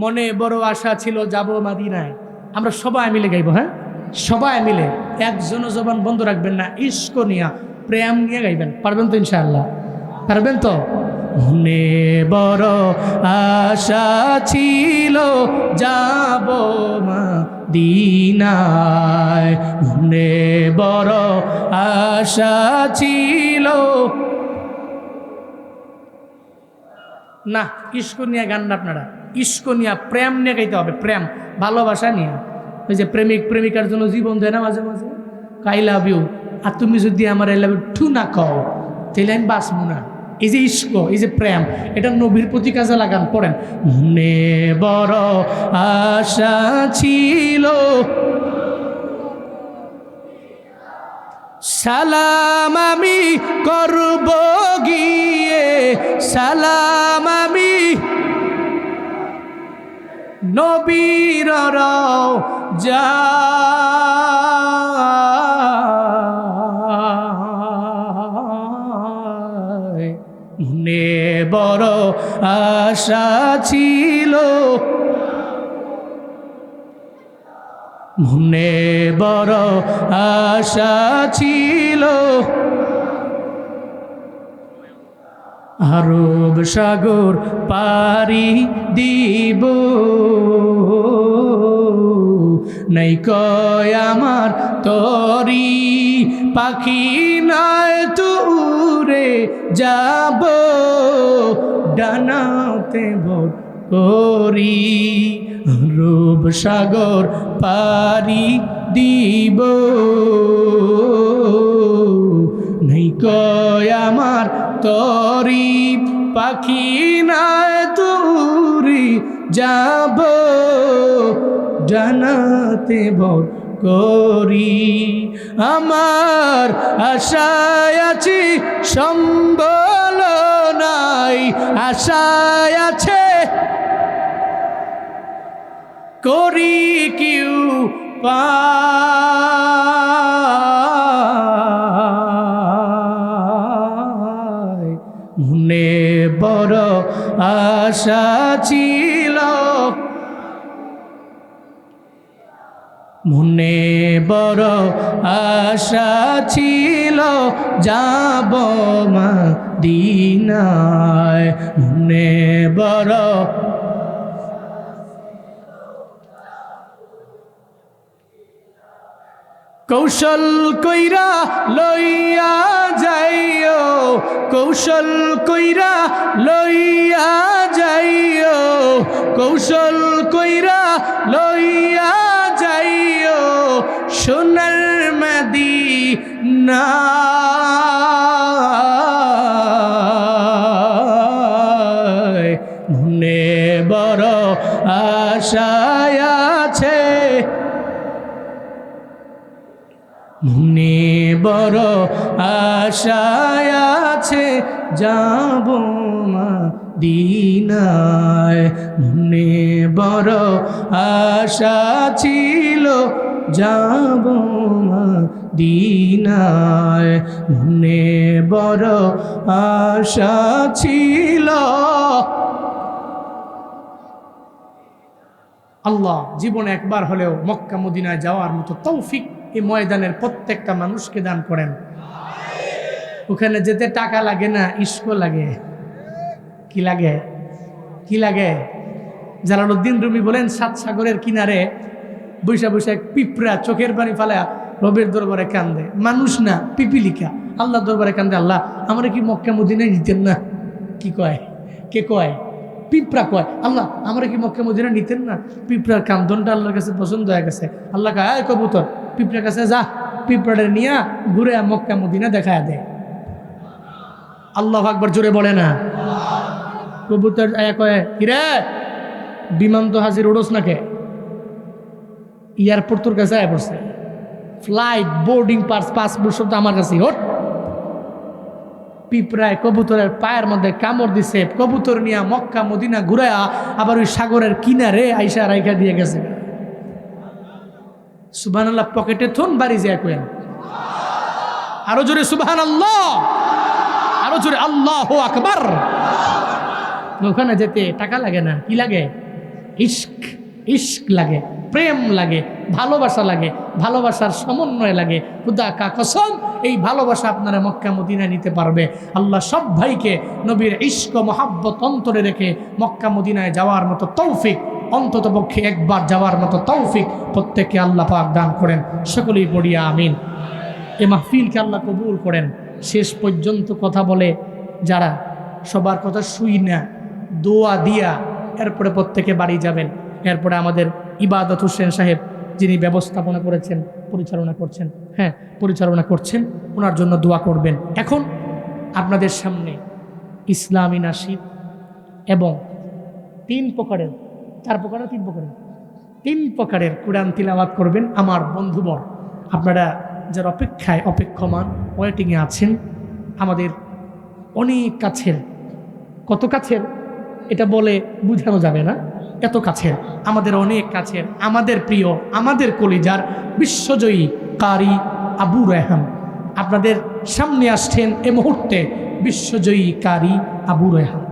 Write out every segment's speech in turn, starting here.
মনে বড় আশা ছিল যাব মদিনায়। আমরা সবাই মিলে গাইব, হ্যাঁ সবাই মিলে, একজনও জবান বন্ধ রাখবেন না, ইশক নিয়া প্রেম নিয়ে গাইবেন। পারবেন তো ইনশাআল্লাহ? পারবেন তো? মনে বড় আশা ছিল যাব মদিনায়, মনে বড় আশা ছিল। না, ইশক নিয়ে গান না আপনারা, ইশক নিয়ে প্রেম নিয়ে গাইতে হবে, প্রেম ভালোবাসা নিয়ে। ওই যে প্রেমিক প্রেমিকার জন্য জীবন দেয় না মাঝে মাঝে, আই লাভ ইউ, আর তুমি যদি আমার আই লাভ ইউ টু না কও তাহলে আমি বাঁচবো না। এই যে ইশক, এই যে প্রেম, এটা নবীর প্রতি কাজে লাগান। পড়েন, মনে বড় আশা ছিল সালাম আমি করব গিয়ে, সালাম আমি নবীর রওজা, মনে বড় আশা ছিল, মনে বড় আশা ছিল, আরব সাগর পারি দিব, নাই কয় আমার তরি পাখি নয় তুরে যাব, ডানাতে ভোর করি, আরব সাগর পারি দিব, নাই কয় আমার তরি পাখি নয় তুরি যাব, জানাতে ভোর করি। আমার আশায় আছি সম্বল নাই, আশায় আছে করি কিউ পায়, মনে বড় আশা ছিল, মনে বড় আশা ছিল যাব মদিনায়, মনে বড় কৌশল কইরা লইয়া যাইও, কৌশল কইরা লইয়া যাইও, কৌশল কইরা লইয়া যাইও, সোনার মদিনা, মনে বড় আশায় আছে, মনে বড় আশায় আছে যাব মদিনায়, মনে বড় আশা ছিল যাব মদিনায়, মনে বড় আশা ছিল। আল্লাহ জীবনে একবার হলেও মক্কা মদিনায় যাওয়ার মতো তৌফিক এই ময়দানের প্রত্যেকটা মানুষকে দান করেন। ওখানে যেতে টাকা লাগে না, ইশক লাগে। কি লাগে? কি লাগে? জালালউদ্দিন রুমি বলেন, সাত সাগরের কিনারে বৈশা বৈশা পিঁপড়া চোখের পানি ফালা রবের দরবারে কান্দে। মানুষ না, পিপিলিকা আল্লাহ দরবারে কান্দে, আল্লাহ আমরা কি মক্কা মদিনায় নিতেন না? কি কয়? কে কয়? পিঁপড়া কয়, আল্লাহ আমরা কি মক্কা মদিনা নিতেন না? পিঁপড়ার কান্দনটা আল্লাহর কাছে পছন্দ হয়ে গেছে। আল্লাহ কয়, আয় কবুতর, পিঁপড়ার কাছে যা, পিঁপড়াটা নিয়ে ঘুরে মক্কা মদিনা দেখায় দেয়। আল্লাহু আকবার জোরে বলে না? কবুতর আয়া কয়, কিরে বিমান তো হাজির উড়োস নাকে? এয়ারপোর্ট তোর কাছে আয়া পড়ছে, ফ্লাইট বোর্ডিং পাস পাসপোর্ট সব তো আমার কাছে। হট, পিঁপড়ায় কবুতরের পায়ের মধ্যে কামড় দিছে, কবুতর নিয়ে মক্কা মদিনা ঘুরায়া আবার ওই সাগরের কিনারে আইসা রাইখা দিয়ে গেছে। সুবহানাল্লাহ পকেটে থন বাড়ি যায় কয়েন। আরো জোরে সুবহানাল্লাহ, আরো জোরে আল্লাহু আকবার। ওখানে যেতে টাকা লাগে না, কি লাগে? ইশক ইশক লাগে, প্রেম লাগে, ভালোবাসা লাগে, ভালোবাসার সমন্বয় লাগে। খুদা কা কসম, এই ভালোবাসা আপনারা মক্কা মদিনায় নিতে পারবে। আল্লাহ সব ভাইকে নবীর ইশক মহাব্বত অন্তরে রেখে মক্কা মদিনায় যাওয়ার মতো তৌফিক, অন্তত পক্ষে একবার যাওয়ার মতো তৌফিক প্রত্যেককে আল্লাহ পাক দান করেন। সকলেই পড়িয়া আমিন। এ মাহফিলকে আল্লাহ কবুল করেন। শেষ পর্যন্ত কথা বলে যারা, সবার কথা শুই না, দোয়া দিয়া এরপরে প্রত্যেকে বাড়ি যাবেন। এরপরে আমাদের ইবাদত হোসেন সাহেব, যিনি ব্যবস্থাপনা করেছেন, পরিচালনা করছেন, ওনার জন্য দোয়া করবেন। এখন আপনাদের সামনে ইসলামী নাশিদ এবং 3 প্রকারের কুরআন তিলাওয়াত করবেন আমার বন্ধুবর। আপনারা যারা অপেক্ষমান ওয়েটিংয়ে আছেন, আমাদের অনেক কাছের, কত কাছের এটা বলে বুঝানো যাবে না, এত কাছের, আমাদের অনেক কাছের, আমাদের প্রিয়, আমাদের কলিজার বিশ্বজয়ী কারি আবু রায়হান আপনাদের সামনে আসছেন এ মুহূর্তে। বিশ্বজয়ী কারি আবু রায়হান।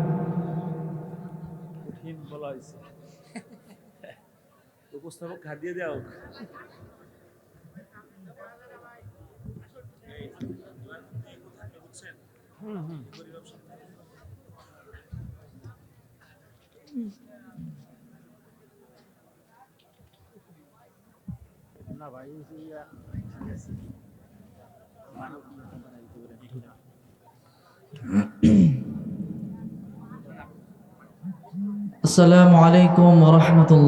উপস্থাপক খাদিয়ে দাও। না ভাই, আসসালামু আলাইকুম ওয়া রাহমাতুল্লাহ।